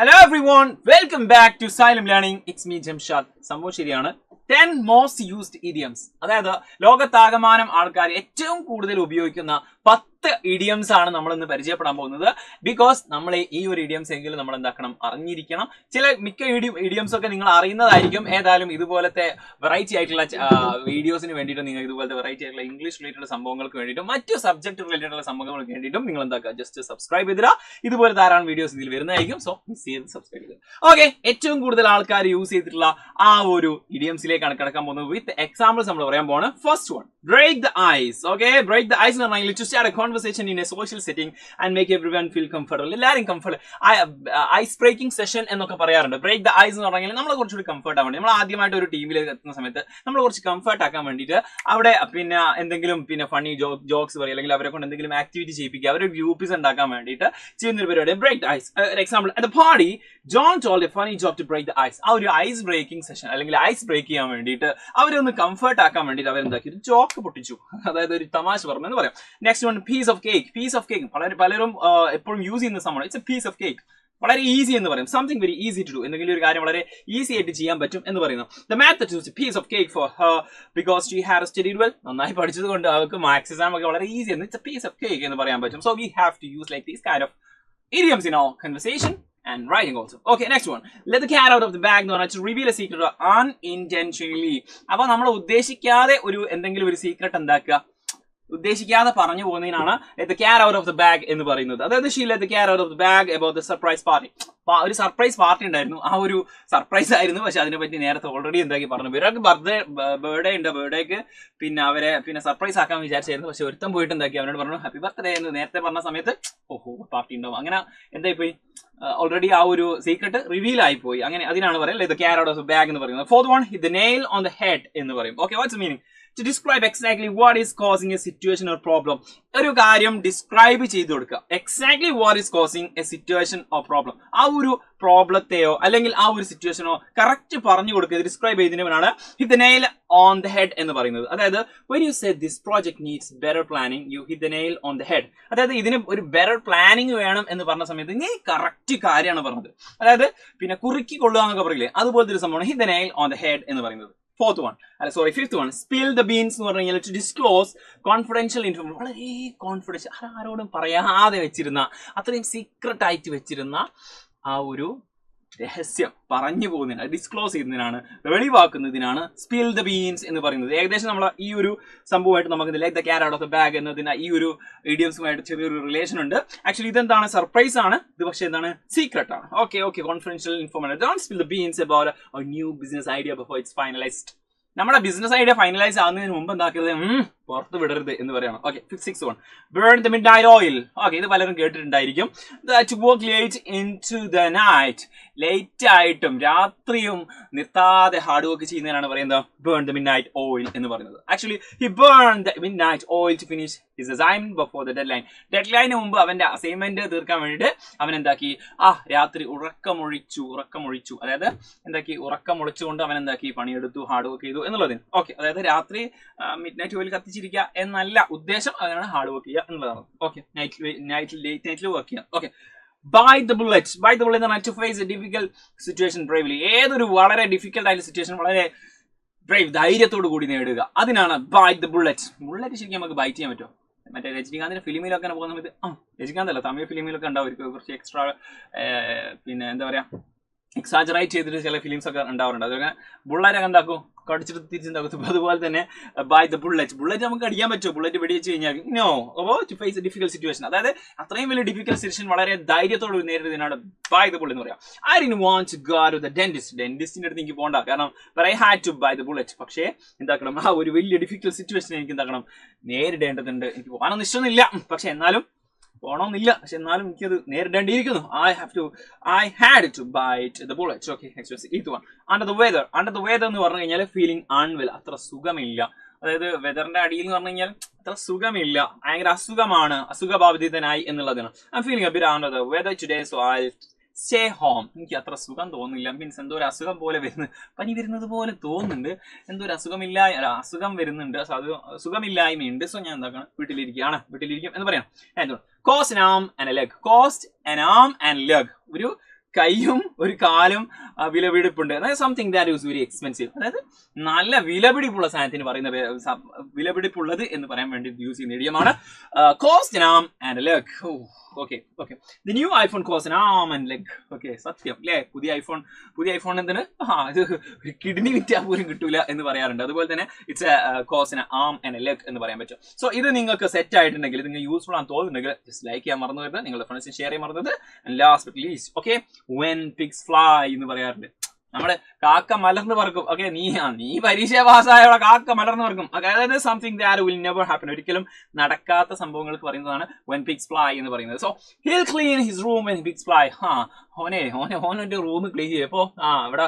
Hello everyone, welcome back to Silent Learning. It's me Jamshad. സംഭവം ശരിയാണ്. 10 most used idioms, അതായത് ലോകത്താകമാനം ആൾക്കാർ ഏറ്റവും കൂടുതൽ ഉപയോഗിക്കുന്ന 10 ഇഡിയംസ് ആണ് നമ്മൾ ഇന്ന് പരിചയപ്പെടാൻ പോകുന്നത്. ബിക്കോസ് നമ്മൾ ഈ ഒരു ഇഡിയംസ് എങ്കിലും നമ്മൾ എന്താക്കണം, അറിഞ്ഞിരിക്കണം. മിക്ക ഇഡിയംസ് ഒക്കെ നിങ്ങൾ അറിയുന്നതായിരിക്കും. ഏതായാലും ഇതുപോലത്തെ വെറൈറ്റി ആയിട്ടുള്ള വീഡിയോസിന് വേണ്ടിയിട്ടും നിങ്ങൾ ഇതുപോലത്തെ വെറൈറ്റി ആയിട്ടുള്ള ഇംഗ്ലീഷ് റിലേറ്റഡ് സംഭവങ്ങൾക്ക് വേണ്ടിയിട്ടും മറ്റു സബ്ജക്ട് റിലേറ്റഡ് ഉള്ള സംഭവങ്ങൾക്ക് വേണ്ടിയിട്ടും നിങ്ങൾ എന്താക്കുക, ജസ്റ്റ് സബ്സ്ക്രൈബ് ചെയ്തിടുക. ഇതുപോലെ ധാരാളം വീഡിയോസ് ഇതിൽ വരുന്നതായിരിക്കും. സോ മിസ് ചെയ്ത് സബ്സ്ക്രൈബ് ചെയ്യുക. ഓക്കെ, ഏറ്റവും കൂടുതൽ ആൾക്കാർ യൂസ് ചെയ്തിട്ടുള്ള ആ ഒരു ഇഡിയംസിലേക്കാണ് കിടക്കാൻ പോകുന്നത്. വിത്ത് എക്സാമ്പിൾസ് നമ്മൾ പറയാൻ പോകുന്നത്. First one, break the ice. Okay, break the ice എന്ന് പറഞ്ഞാൽ to start a conversation in a social setting and make everyone feel comfortable. എല്ലാവരും ഐസ് ബ്രേക്കിംഗ് സെഷൻ എന്നൊക്കെ പറയാറുണ്ട്. ബ്രേക്ക് ദ ഐസ് എന്ന് പറഞ്ഞാൽ നമ്മളെ കുറച്ചുകൂടി കംഫർട്ട് ആവാൻ വേണ്ടി, നമ്മൾ ആദ്യമായിട്ട് ഒരു ടീമിലേക്ക് എത്തുന്ന സമയത്ത് നമ്മൾ കുറച്ച് കംഫർട്ട് ആക്കാൻ വേണ്ടിയിട്ട് അവിടെ എന്തെങ്കിലും ഫണ്ണി ജോക്സ് പറയുക, അല്ലെങ്കിൽ അവരെ കൊണ്ട് എന്തെങ്കിലും ആക്ടിവിറ്റി ചെയ്യിപ്പിക്കുക, അവരുടെ ഗ്രൂപ്പീസ് ഉണ്ടാക്കാൻ വേണ്ടിയിട്ട് ചെയ്യുന്ന ഒരു പരിപാടി break the ice. Example, at the party John told a funny joke to break the ice. ആ ഒരു ഐസ് ബ്രേക്കിംഗ് സെഷൻ അല്ലെങ്കിൽ ഐസ് ബ്രേക്ക് ചെയ്യാൻ വേണ്ടിയിട്ട് അവരൊന്ന് കംഫർട്ട് ആക്കാൻ വേണ്ടിയിട്ട് അവരെന്താക്കി, ഒരു ജോക്ക് പൊട്ടിച്ചു, അതായത് ഒരു തമാശ പറഞ്ഞു എന്ന് പറയാം. Next one, piece of cake. Piece of cake പലരും എപ്പോഴും യൂസ് ചെയ്യുന്ന സംഭവം. It's a piece of cake. വളരെ ഈസി എന്ന് പറയും. Something very easy to do. എന്തെങ്കിലും ഒരു കാര്യം വളരെ ഈസി ആയിട്ട് ചെയ്യാൻ പറ്റും എന്ന് പറയുന്നു. The math to piece of cake for her because she had studied well. നന്നായി പഠിച്ചത് കൊണ്ട് അവർക്ക് മാത്സ് എക്സാം ഒക്കെ വളരെ ഈസി ആണ്. It's a piece of cake എന്ന് പറയാൻ പറ്റും. So we have to use like these kind of idioms in our conversation and writing also. Okay, next one, let the cat out of the bag എന്ന് പറഞ്ഞാൽ to reveal a secret unintentionally. അപ്പൊ നമ്മൾ ഉദ്ദേശിക്കാതെ ഒരു എന്തെങ്കിലും ഒരു secret എന്താക്കുക, ഉദ്ദേശിക്കാതെ പറഞ്ഞു പോകുന്നതിനാണ് let the cat out of the bag എന്ന് പറയുന്നത്. അതായത് she let the cat out of the bag about the surprise party. ഒരു സർപ്രൈസ് പാർട്ടി ഉണ്ടായിരുന്നു, ആ ഒരു സർപ്രൈസ് ആയിരുന്നു. പക്ഷെ അതിനെപ്പറ്റി നേരത്തെ ഓൾറെഡി എന്താക്കി പറഞ്ഞു. ഇവരൊക്കെ ബർത്ത്ഡേ ഉണ്ട്, ബർത്ത്ഡേക്ക് അവരെ സർപ്രൈസ് ആക്കാൻ വിചാരിച്ചായിരുന്നു. പക്ഷെ ഒരുത്തം പോയിട്ട് എന്താക്കി അവനോട് പറഞ്ഞു ഹാപ്പി ബർത്ത്ഡേ എന്ന് നേരത്തെ പറഞ്ഞ സമയത്ത് ഓഹോ പാർട്ടി ഉണ്ടാവും. അങ്ങനെ എന്തായി പോയി, ഓൾറെഡി ആ ഒരു സീക്രട്ട് റിവീൽ ആയി പോയി. അങ്ങനെ അതിനാണ് പറയുന്നത് the cat out of the bag എന്ന് പറയുന്നത്. Fourth one, hit the nail on the head എന്ന് പറയും. Okay, what's the meaning? To describe exactly what is causing a situation or problem. ഒരു കാര്യം ഡിസ്ക്രൈബ് ചെയ്ത് കൊടുക്കുക. Exactly what is causing A situation or problem. ആ ഒരു പ്രോബ്ലത്തെയോ അല്ലെങ്കിൽ ആ ഒരു സിറ്റുവേഷനോ കറക്റ്റ് പറഞ്ഞു കൊടുക്കുക, ഡിസ്ക്രൈബ് ചെയ്യുന്നതിനാണ് hit the nail on the head എന്ന് പറയുന്നത്. അതായത് when you say this project needs better planning, you hit the nail on the head. അതായത് ഇതിന് ഒരു ബെറ്റർ പ്ലാനിങ് വേണം എന്ന് പറഞ്ഞ സമയത്ത് നീ കറക്റ്റ് കാര്യമാണ് പറഞ്ഞത്. അതായത് കുറുക്കി കൊള്ളുക എന്നൊക്കെ പറയില്ലേ, അതുപോലത്തെ ഒരു സംഭവമാണ് hit the nail on the head എന്ന് പറയുന്നത്. Fifth one, spill the beans എന്ന് പറഞ്ഞു കഴിഞ്ഞാൽ ടു ഡിസ്ക്ലോസ് കോൺഫിഡൻഷ്യൽ ഇൻഫർമേഷൻ. വളരെ കോൺഫിഡൻഷ്യൽ, ആരോടും പറയാതെ വെച്ചിരുന്ന, അത്രയും സീക്രട്ട് ആയിട്ട് വെച്ചിരുന്ന ആ ഒരു രഹസ്യം പറഞ്ഞു പോകുന്നതിനാണ്, ഡിസ്ക്ലോസ് ചെയ്യുന്നതിനാണ്, വെളിവാക്കുന്നതിനാണ് സ്പിൽ ദ ബീൻസ് എന്ന് പറയുന്നത്. ഏകദേശം നമ്മൾ ഈ ഒരു സംഭവമായിട്ട് നമുക്ക് like the cat out of the bag എന്നതിന് ഈ ഒരു ഇഡിയംസുമായിട്ട് ചെറിയൊരു റിലേഷൻ ഉണ്ട്. ആക്ച്വലി ഇതെന്താണ്, സർപ്രൈസ് ആണ് ഇത്, പക്ഷേ എന്താണ്, സീക്രട്ട് ആണ്. Okay, confidential information. Don't spill the beans about A new business idea before it's finalised. നമ്മുടെ ബിസിനസ് ഐഡിയ ഫൈനലൈസ് ആവുന്നതിന് മുമ്പ് എന്താക്കരുത്, പുറത്ത് വിടരുത് എന്ന് പറയണം. Okay, 6 1, burn the midnight oil. Okay, ഇത് പലരും കേട്ടിട്ടുണ്ടായിരിക്കും. To work late into the night. Late ആയിട്ടും രാത്രിയും നിർത്താതെ ഹാർഡ് വർക്ക് ചെയ്യുന്നതിനാണ് പറയുന്നത് burn the midnight oil എന്ന് പറയുന്നത്. Actually he burned the midnight oil to finish his assignment before the deadline. ഡെഡ്ലൈന് മുമ്പ് അവന്റെ അസൈൻമെന്റ് തീർക്കാൻ വേണ്ടിയിട്ട് അവൻ എന്താക്കി, രാത്രി ഉറക്കമൊഴിച്ചു. അതായത് ഉറക്കമൊളിച്ചുകൊണ്ട് അവൻ എന്താക്കി, പണിയെടുത്തു, ഹാർഡ് വർക്ക് ചെയ്തു എന്നുള്ളതിന്. ഓക്കെ, അതായത് രാത്രി മിഡ് നൈറ്റ് ഓയിൽ കത്തിച്ചിരിക്കുക എന്നല്ല ഉദ്ദേശം, അതിനാണ് ഹാർഡ് വർക്ക് ചെയ്യുക എന്നുള്ളതാണ്. ഓക്കെ, ലേറ്റ് നൈറ്റിൽ വർക്ക് ചെയ്യുക. ഓക്കെ, bite the bullet എന്ന് പറഞ്ഞാൽ to face a difficult situation bravely. ഏതൊരു വളരെ ഡിഫിക്കൽട്ട് ആയിട്ടുള്ള സിറ്റുവേഷൻ വളരെ ധൈര്യത്തോടു കൂടി നേടുക, അതിനാണ് bite the bullet. ശരിക്കും നമുക്ക് ബൈറ്റ് ചെയ്യാൻ പറ്റുമോ? മറ്റേ രജനികാന്തിന്റെ ഫിലിമിലൊക്കെ പോകുന്ന സമയത്ത്, രജനികാന്ത് അല്ല, തമിഴ് ഫിലിമിലൊക്കെ ഉണ്ടാവും കുറച്ച് എക്സ്ട്രാ എന്താ പറയാ, എക്സാജറേറ്റ് ചെയ്തിട്ട് ചില ഫിലിംസ് ഒക്കെ ഉണ്ടാവാറുണ്ട്. അതൊക്കെ ബുള്ളറ്റൊക്കെ എന്താക്കും, കടിച്ചിട്ട് തിരിച്ചുണ്ടാക്കും. അതുപോലെ തന്നെ ബൈ ദ ബുള്ളറ്റ് നമുക്ക് അടിക്കാൻ പറ്റുമോ? ബുള്ളറ്റ് വെടിവെച്ച് കഴിഞ്ഞാൽ no. To face a difficult situation, അതായത് അത്രയും വലിയ ഡിഫിക്കൽട്ട് സിറ്റുവേഷൻ വളരെ ധൈര്യത്തോട് നേരിടുന്നതിനാണ് ബൈ ദ ബുള്ളറ്റ് എന്ന് പറയാം. I didn't want to go to the ഡെന്റിസ്റ്റിന്റെ അടുത്ത് എനിക്ക് പോകണ്ട, കാരണം I had to buy the bullet. പക്ഷേ എന്താക്കണം, ആ ഒരു വലിയ ഡിഫിക്കൽട്ട് സിറ്റുവേഷൻ എനിക്ക് എന്താക്കണം, നേരിടേണ്ടതുണ്ട്. എനിക്ക് പോകാനൊന്നും ഇഷ്ടമൊന്നുമില്ല, പക്ഷെ എന്നാലും പോണമെന്നില്ല, പക്ഷെ എന്നാലും എനിക്കത് നേരിടേണ്ടിയിരിക്കുന്നു. I had to bite the bullet. Okay, next one, ഇത് one, under the weather എന്ന് പറഞ്ഞു കഴിഞ്ഞാൽ ഫീലിംഗ് അൺവെൽ, അത്ര സുഖമില്ല. അതായത് വെതറിന്റെ അടിയിൽ എന്ന് പറഞ്ഞു കഴിഞ്ഞാൽ അത്ര സുഖമില്ല, ഭയങ്കര അസുഖമാണ്, അസുഖബാധിതനായി എന്നുള്ളതാണ്. I'm feeling a bit under the weather today, so I'll stay home. എനിക്ക് അത്ര സുഖം തോന്നുന്നില്ല. മീൻസ് എന്തോ ഒരു അസുഖം പോലെ പനി വരുന്നത് പോലെ തോന്നുന്നുണ്ട്, എന്തോ ഒരു അസുഖം വരുന്നുണ്ട്, സുഖമില്ലായ്മയുണ്ട്. സോ ഞാൻ എന്താക്കണം, വീട്ടിലിരിക്കും എന്ന് പറയാം. Cost an arm and a leg. ഒരു കൈയും ഒരു കാലും വിലപിടിപ്പുണ്ട്. അതായത് something that is very expensive. അതായത് നല്ല വിലപിടിപ്പുള്ള സാധനത്തിന് പറയുന്ന വിലപിടിപ്പുള്ളത് എന്ന് പറയാൻ വേണ്ടി യൂസ് ചെയ്യുന്ന ഇഡിയമാണ് cost an arm and a leg. Okay. The new iPhone cost an arm and leg. Okay, സത്യം അല്ലേ? പുതിയ ഐഫോൺ എന്തിന് ഇത് കിഡ്നി വിറ്റാൽ പോലും കിട്ടൂല എന്ന് പറയാറുണ്ട്. അതുപോലെ തന്നെ it's cost an arm and a leg എന്ന് പറയാൻ പറ്റും. സോ ഇത് നിങ്ങൾക്ക് സെറ്റ് ആയിട്ടുണ്ടെങ്കിൽ, നിങ്ങൾ യൂസ്ഫുൾ ആണെന്ന് തോന്നുന്നുണ്ടെങ്കിൽ ജസ്റ്റ് ലൈക്ക് ചെയ്യാൻ മറന്നു വരുന്നത്, നിങ്ങളുടെ ഫ്രണ്ട്സിന് ഷെയർ ചെയ്യാൻ മറന്നത്. And last but least, okay, when pigs fly എന്ന് പറയാറുണ്ട്. നമ്മള് കാക്ക മലർന്ന് പറക്കും. ഓക്കെ, നീ പരീക്ഷ പാസ്സായ കാക്ക മലർന്ന് പറക്കും. അതായത് something that will never happen, ഒരിക്കലും നടക്കാത്ത സംഭവങ്ങൾക്ക് പറയുന്നതാണ് when pigs fly എന്ന് പറയുന്നത്. So he'll clean his room when pigs fly. ഓനെ റൂം ക്ലീൻ ചെയ്യും. അപ്പോ ഇവിടെ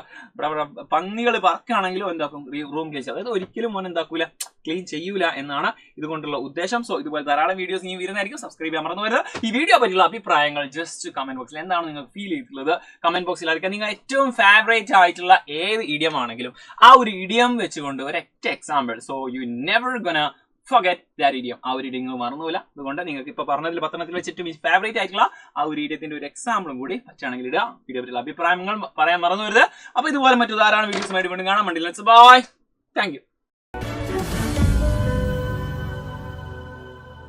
പന്നികൾ പറക്കാണെങ്കിലും എന്താക്കും, റൂം ക്ലീൻ ചെയ്യും. അതായത് ഒരിക്കലും മോൻ എന്താക്കൂല, ക്ലീൻ ചെയ്യൂല എന്നാണ് ഇതുകൊണ്ടുള്ള ഉദ്ദേശം. സോ ഇതുപോലെ ധാരാളം വീഡിയോസ് നീ വരുന്നതായിരിക്കും. സബ്സ്ക്രൈബ് ചെയ്യാൻ മറന്നു വരുന്നത്. ഈ വീഡിയോ പറ്റിയുള്ള അഭിപ്രായങ്ങൾ ജസ്റ്റ് കമന്റ് ബോക്സിൽ എന്താണ് നിങ്ങൾക്ക് ഫീൽ ചെയ്തിട്ടുള്ളത് കമന്റ് ബോക്സിൽ അറിയിക്കുക. നിങ്ങൾ ഏറ്റവും ഫേവറേറ്റ് ആയിട്ടുള്ള ഏത് ഇഡിയം ആണെങ്കിലും ആ ഒരു ഇഡിയം വെച്ചുകൊണ്ട് ഒരൊറ്റ example, so you never gonna forget that idiom. ആ ഒരു ഇഡിയം മറന്നുമില്ല. അതുകൊണ്ട് നിങ്ങൾക്ക് ഇപ്പൊ പറഞ്ഞതിൽ 10 വെച്ചിട്ട് ഫേവറേറ്റ് ആയിട്ടുള്ള ആ ഒരു ഇഡിയത്തിന്റെ ഒരു എക്സാമ്പിളും കൂടി പറ്റുകയാണെങ്കിൽ ഇടുക. വീഡിയോ പറ്റിയുള്ള അഭിപ്രായങ്ങൾ പറയാൻ മറന്നു വരുന്നത്. അപ്പൊ ഇതുപോലെ മറ്റു ധാരാളം വീഡിയോസുമായിട്ട് വീണ്ടും കാണാം. Bye, thank U.